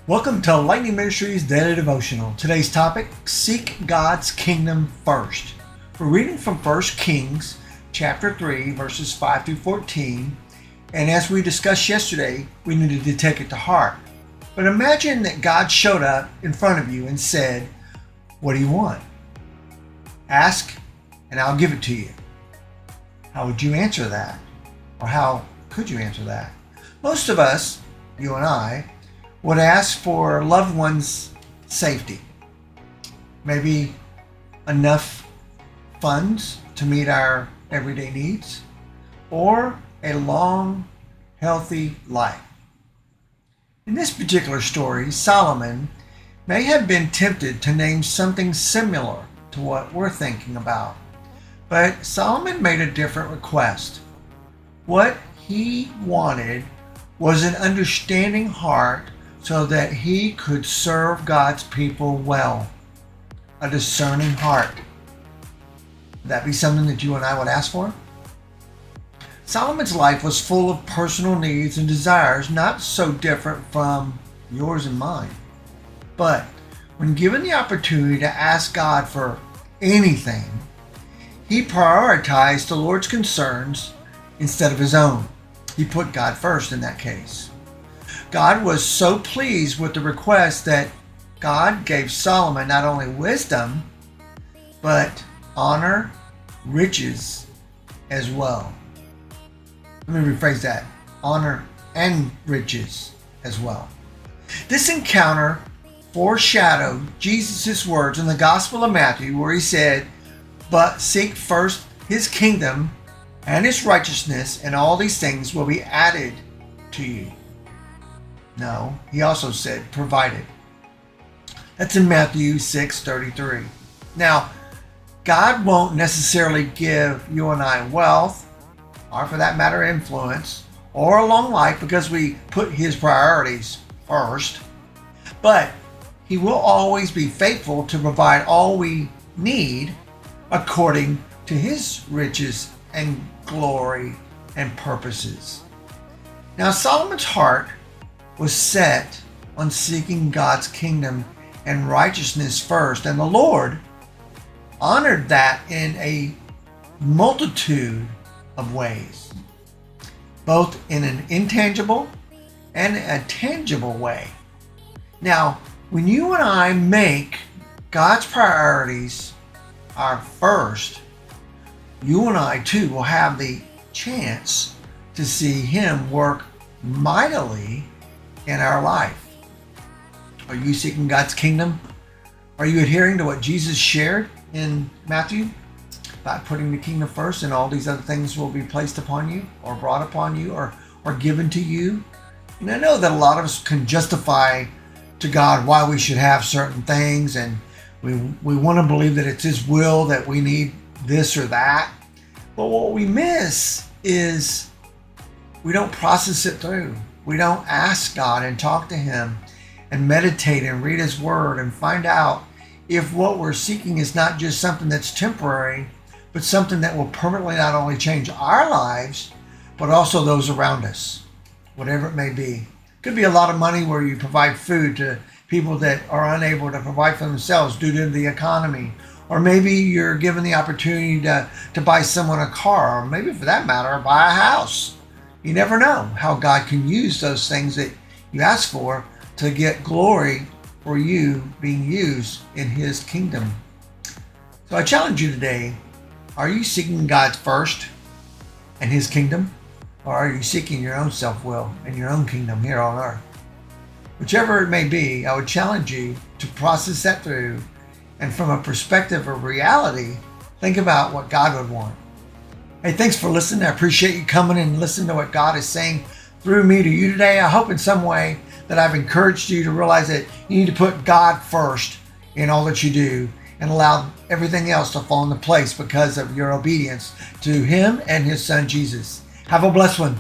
Welcome to Lightning Ministries Daily Devotional. Today's topic, Seek God's Kingdom First. We're reading from 1 Kings chapter 3, verses 5 through 14. And as we discussed yesterday, we needed to take it to heart. But imagine that God showed up in front of you and said, "What do you want? Ask and I'll give it to you." How would you answer that? Or how could you answer that? Most of us, you and I, would ask for loved ones' safety. Maybe enough funds to meet our everyday needs, or a long, healthy life. In this particular story, Solomon may have been tempted to name something similar to what we're thinking about. But Solomon made a different request. What he wanted was an understanding heart so that he could serve God's people well. A discerning heart. Would that be something that you and I would ask for? Solomon's life was full of personal needs and desires, not so different from yours and mine. But when given the opportunity to ask God for anything, he prioritized the Lord's concerns instead of his own. He put God first in that case. God was so pleased with the request that God gave Solomon not only wisdom, but honor, riches as well. Let me rephrase that. Honor and riches as well. This encounter foreshadowed Jesus' words in the Gospel of Matthew where he said, "But seek first his kingdom and his righteousness, and all these things will be added to you." No, he also said provided. That's in Matthew 6:33. Now, God won't necessarily give you and I wealth, or for that matter influence, or a long life because we put his priorities first. But he will always be faithful to provide all we need according to his riches and glory and purposes. Now, Solomon's heart was set on seeking God's kingdom and righteousness first, and the Lord honored that in a multitude of ways, both in an intangible and a tangible way. Now, when you and I make God's priorities our first, you and I too will have the chance to see him work mightily in our life. Are you seeking God's kingdom? Are you adhering to what Jesus shared in Matthew about putting the kingdom first and all these other things will be placed upon you or brought upon you or given to you? And I know that a lot of us can justify to God why we should have certain things, and we want to believe that it's his will that we need this or that. But what we miss is we don't process it through. We don't ask God and talk to him and meditate and read his word and find out if what we're seeking is not just something that's temporary, but something that will permanently not only change our lives, but also those around us, whatever it may be. It could be a lot of money where you provide food to people that are unable to provide for themselves due to the economy. Or maybe you're given the opportunity to buy someone a car, or maybe for that matter, buy a house. You never know how God can use those things that you ask for to get glory for you being used in his kingdom. So I challenge you today, are you seeking God first and his kingdom? Or are you seeking your own self-will and your own kingdom here on earth? Whichever it may be, I would challenge you to process that through, and from a perspective of reality, think about what God would want. Hey, thanks for listening. I appreciate you coming and listening to what God is saying through me to you today. I hope in some way that I've encouraged you to realize that you need to put God first in all that you do and allow everything else to fall into place because of your obedience to him and his son, Jesus. Have a blessed one.